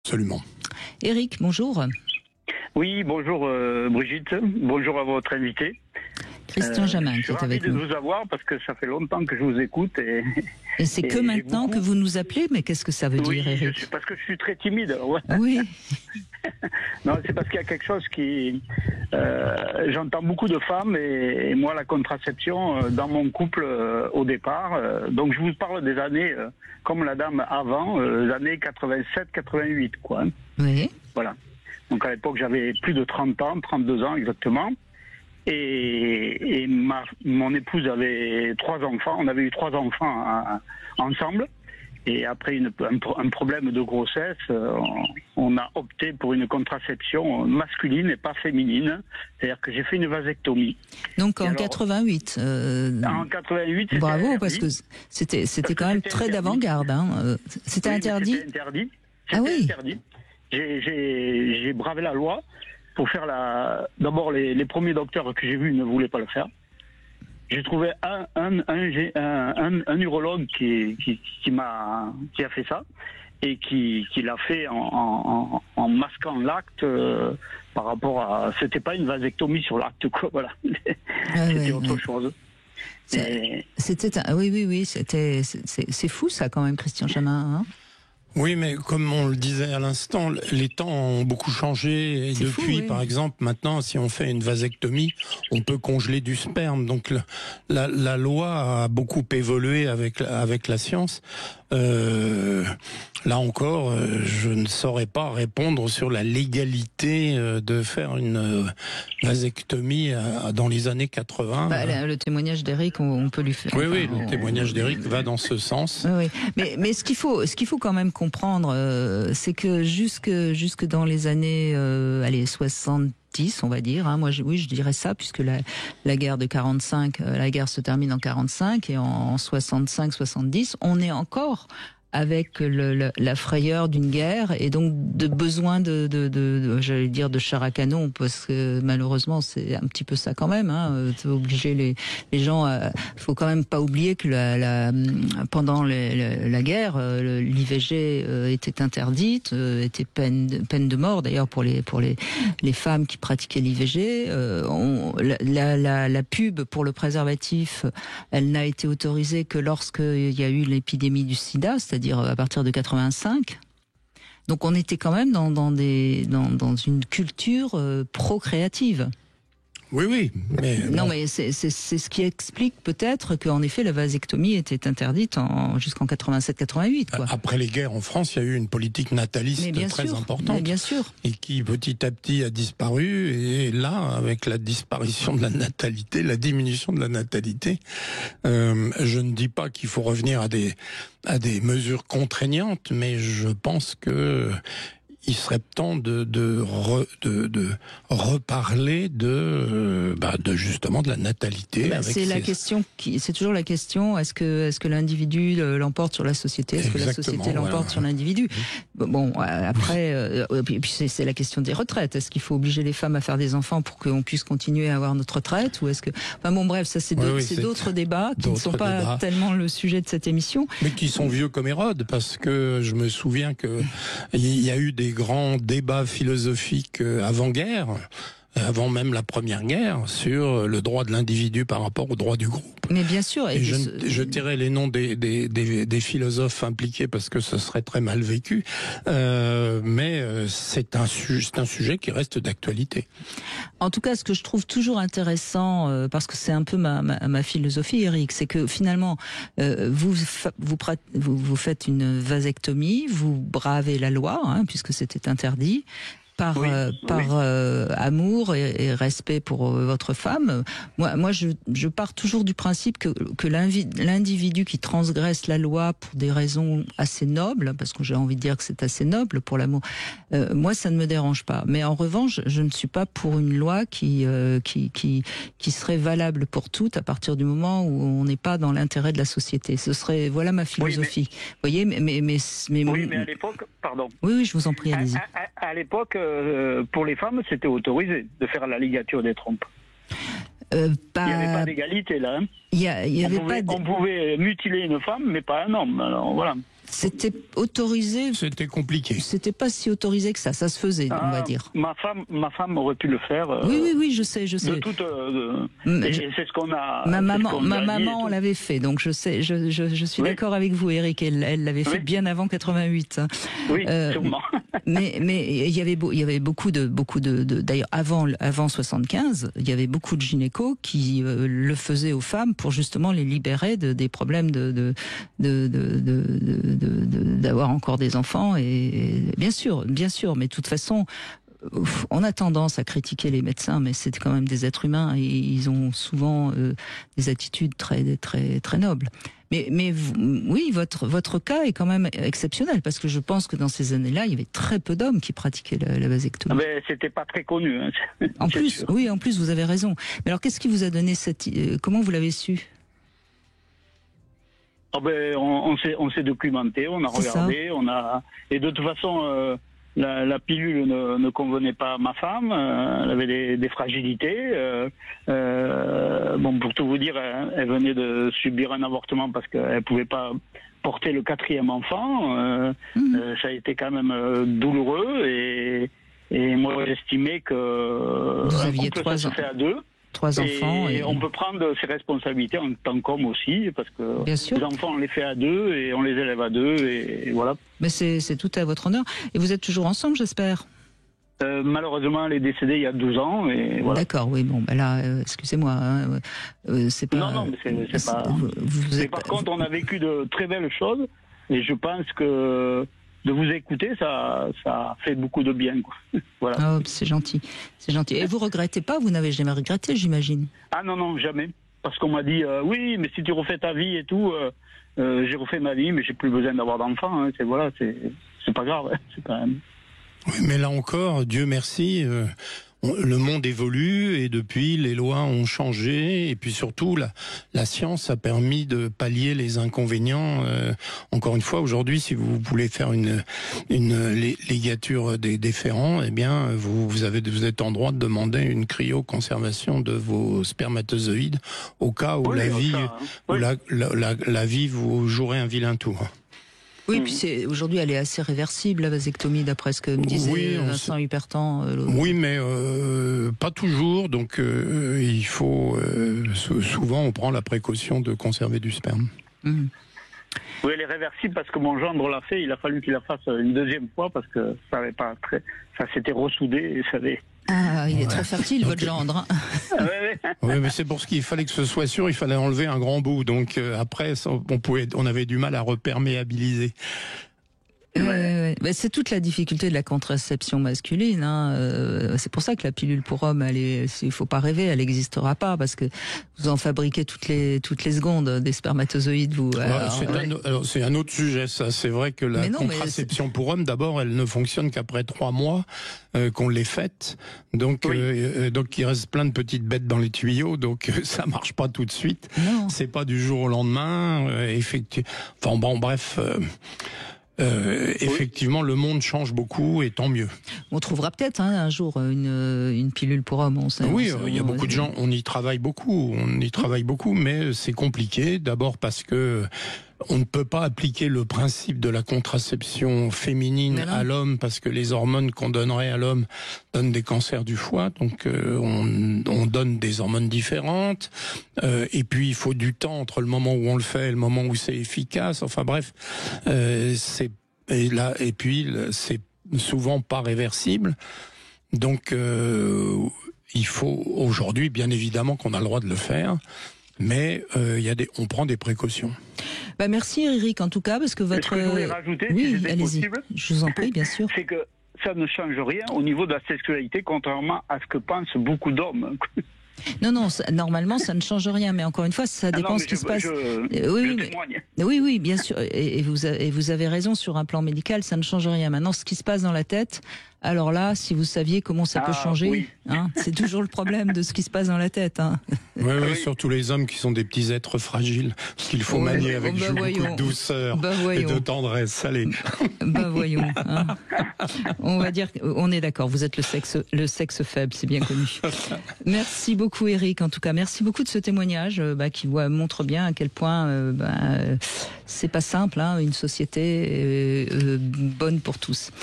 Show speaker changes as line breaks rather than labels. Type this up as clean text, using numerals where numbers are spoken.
Absolument.
Éric, bonjour.
Oui, bonjour Brigitte, bonjour à votre invité.
Christian Jamin qui est avec nous.
Je suis ravi de vous avoir parce que ça fait longtemps que je vous écoute.
Et c'est que maintenant que vous nous appelez, mais qu'est-ce que ça veut dire, Éric?
Parce que je suis très timide. Ouais.
Oui.
Non, c'est parce qu'il y a quelque chose qui... j'entends beaucoup de femmes et moi la contraception dans mon couple au départ. Donc je vous parle des années, comme la dame avant, les années 87-88, quoi.
Oui.
Voilà. Donc à l'époque j'avais plus de 30 ans, 32 ans exactement. Et mon épouse avait 3 enfants, on avait eu 3 enfants ensemble. Et après un problème de grossesse, on a opté pour une contraception masculine et pas féminine. C'est-à-dire que j'ai fait une vasectomie.
Donc en 88.
En 88, c'était
bravo,
interdit.
parce que c'était quand même très d'avant-garde. Hein. C'était interdit.
C'était interdit.
Ah oui.
Interdit. J'ai bravé la loi pour faire D'abord, les premiers docteurs que j'ai vus ne voulaient pas le faire. J'ai trouvé un urologue qui a fait ça et qui l'a fait en masquant l'acte par rapport à... C'était pas une vasectomie sur l'acte, quoi, voilà. C'était autre chose.
Oui, c'est fou ça quand même, Christian Jamin. Hein.
Oui, mais comme on le disait à l'instant, les temps ont beaucoup changé. Et depuis,
fou, oui.
Par exemple, maintenant, si on fait une vasectomie, on peut congeler du sperme. Donc la loi a beaucoup évolué avec la science. Là encore, je ne saurais pas répondre sur la légalité de faire une vasectomie dans les années 80.
Le témoignage d'Éric, on peut lui faire.
Oui, le témoignage d'Éric va dans ce sens.
Oui. Mais ce qu'il faut quand même comprendre, c'est que jusque dans les années 70, on va dire. Hein, je dirais ça, puisque la guerre de 45, la guerre se termine en 45 et en 65-70, on est encore avec la frayeur d'une guerre et donc de besoin j'allais dire de chair à canon, parce que malheureusement c'est un petit peu ça quand même. Hein, obliger les gens. Faut quand même pas oublier que pendant la guerre, l'IVG était interdite, était peine de mort d'ailleurs pour les femmes qui pratiquaient l'IVG. La pub pour le préservatif, elle n'a été autorisée que lorsqu'il y a eu l'épidémie du SIDA, c'est-à-dire à partir de 85. Donc on était quand même dans une culture procréative.
Oui, mais...
Non, mais c'est ce qui explique peut-être qu'en effet la vasectomie était interdite jusqu'en 87-88.
Après les guerres en France, il y a eu une politique nataliste très importante.
Bien sûr.
Et qui petit à petit a disparu. Et là, avec la disparition de la natalité, la diminution de la natalité, je ne dis pas qu'il faut revenir à des mesures contraignantes, mais je pense que il serait temps de reparler justement de la natalité.
C'est toujours la question. Est-ce que l'individu l'emporte sur la société? Est-ce que la société l'emporte sur l'individu? Bon, après, puis c'est la question des retraites. Est-ce qu'il faut obliger les femmes à faire des enfants pour qu'on puisse continuer à avoir notre retraite, ou est-ce que... Enfin bon, bref, ça c'est d'autres débats qui ne sont pas tellement le sujet de cette émission.
Mais qui sont vieux comme Hérode, parce que je me souviens que il y a eu des grands débats philosophiques avant-guerre, avant même la Première Guerre, sur le droit de l'individu par rapport au droit du groupe.
Mais bien sûr.
Et je dirais les noms des philosophes impliqués parce que ce serait très mal vécu, mais c'est un sujet qui reste d'actualité.
En tout cas, ce que je trouve toujours intéressant, parce que c'est un peu ma philosophie, Éric, c'est que finalement, vous faites une vasectomie, vous bravez la loi, hein, puisque c'était interdit. Par amour et respect pour votre femme. Moi, je pars toujours du principe que l'individu qui transgresse la loi pour des raisons assez nobles, parce que j'ai envie de dire que c'est assez noble pour l'amour, moi, ça ne me dérange pas. Mais en revanche, je ne suis pas pour une loi qui serait valable pour toutes à partir du moment où on n'est pas dans l'intérêt de la société. Voilà ma philosophie. Vous voyez, mais
à l'époque, pardon.
Oui, je vous en prie, allez-y.
À l'époque, pour les femmes, c'était autorisé de faire la ligature des trompes. Il n'y avait pas d'égalité là. Hein.
On pouvait
mutiler une femme, mais pas un homme. Alors voilà.
C'était autorisé.
C'était compliqué.
C'était pas si autorisé que ça se faisait, on va dire.
Ma femme aurait pu le faire.
Oui, je sais.
Et c'est ce qu'on a.
Ma maman l'avait fait, donc je sais, je suis d'accord avec vous, Eric. Elle l'avait fait bien avant 88.
Oui, sûrement.
Mais il y avait beaucoup de d'ailleurs avant 75, il y avait beaucoup de gynécos qui le faisaient aux femmes pour justement les libérer des problèmes d'avoir encore des enfants. Et bien sûr, mais de toute façon, on a tendance à critiquer les médecins, mais c'est quand même des êtres humains et ils ont souvent des attitudes très nobles. Mais oui, votre cas est quand même exceptionnel parce que je pense que dans ces années-là, il y avait très peu d'hommes qui pratiquaient la vasectomie.
Mais c'était pas très connu. Hein.
En plus, vous avez raison. Mais alors, qu'est-ce qui vous a donné comment vous l'avez su?
On s'est documenté, on a regardé, et de toute façon. La pilule ne convenait pas à ma femme, elle avait des fragilités. Pour tout vous dire, elle venait de subir un avortement parce qu'elle pouvait pas porter le 4e enfant. Ça a été quand même douloureux et moi j'estimais que
vous aviez
ça se fait à 2.
3 enfants.
Et on peut prendre ses responsabilités en tant qu'homme aussi, parce que les enfants, on les fait à 2 et on les élève à 2, et voilà.
Mais c'est tout à votre honneur. Et vous êtes toujours ensemble, j'espère?
Malheureusement, elle est décédée il y a 12 ans, et voilà.
D'accord, oui, bon, là, excusez-moi, c'est pas...
Non, mais c'est pas... Mais par contre, on a vécu de très belles choses, et je pense que de vous écouter, ça fait beaucoup de bien, quoi. Voilà.
Oh, c'est gentil. Et vous regrettez pas? Vous n'avez jamais regretté, j'imagine?
Ah non, jamais. Parce qu'on m'a dit, oui, mais si tu refais ta vie et tout, j'ai refait ma vie, mais j'ai plus besoin d'avoir d'enfants. Hein. C'est pas grave. Hein. C'est pas...
Oui, mais là encore, Dieu merci, le monde évolue et depuis les lois ont changé et puis surtout la science a permis de pallier les inconvénients. Encore une fois, aujourd'hui, si vous voulez faire une ligature des déférents, eh bien vous êtes en droit de demander une cryoconservation de vos spermatozoïdes au cas où la vie vous jouerait un vilain tour.
Oui, puis aujourd'hui, elle est assez réversible, la vasectomie, d'après ce que me disait Vincent Hupertan.
Oui, mais pas toujours. Donc, il faut souvent, on prend la précaution de conserver du sperme. Oui, elle est réversible parce que mon gendre l'a fait. Il a fallu qu'il la fasse une 2e fois parce que ça s'était ressoudé et ça avait.
Ah, il est trop fertile, votre gendre.
Oui, mais c'est pour ce qu'il fallait que ce soit sûr, il fallait enlever un grand bout. Donc après, on avait du mal à reperméabiliser.
C'est toute la difficulté de la contraception masculine. Hein. C'est pour ça que la pilule pour homme, il faut pas rêver, elle n'existera pas parce que vous en fabriquez toutes les secondes des spermatozoïdes.
C'est un autre sujet, ça. C'est vrai que la contraception pour homme, d'abord, elle ne fonctionne qu'après 3 mois qu'on l'ait faite. Donc, donc il reste plein de petites bêtes dans les tuyaux. Donc ça marche pas tout de suite. C'est pas du jour au lendemain. Enfin bon, bref. Effectivement, le monde change beaucoup et tant mieux.
On trouvera peut-être un jour une pilule pour homme.
Il y a beaucoup de gens, on y travaille beaucoup, mais c'est compliqué. D'abord parce que on ne peut pas appliquer le principe de la contraception féminine à l'homme parce que les hormones qu'on donnerait à l'homme donnent des cancers du foie. Donc on donne des hormones différentes. Et puis il faut du temps entre le moment où on le fait et le moment où c'est efficace. Enfin bref, c'est souvent pas réversible. Donc il faut aujourd'hui, bien évidemment, qu'on a le droit de le faire. Mais on prend des précautions.
Merci Eric en tout cas parce que votre.
Ce que je voulais rajouter,
oui,
si
allez-y.
possible,
je vous en prie, bien sûr.
C'est que ça ne change rien au niveau de la sexualité, contrairement à ce que pensent beaucoup d'hommes.
Non, normalement ça ne change rien, mais encore une fois, ça dépend ce qui se passe. Oui, bien sûr, et vous avez raison sur un plan médical, ça ne change rien. Maintenant, ce qui se passe dans la tête, alors là, si vous saviez comment ça peut changer, c'est toujours le problème de ce qui se passe dans la tête.
Oui, surtout les hommes qui sont des petits êtres fragiles, qu'il faut manier avec beaucoup de douceur et de tendresse. Allez.
Voyons. On va dire, on est d'accord, vous êtes le sexe faible, c'est bien connu. Merci beaucoup. beaucoup Eric, en tout cas. Merci beaucoup de ce témoignage qui montre bien à quel point c'est pas simple, une société bonne pour tous.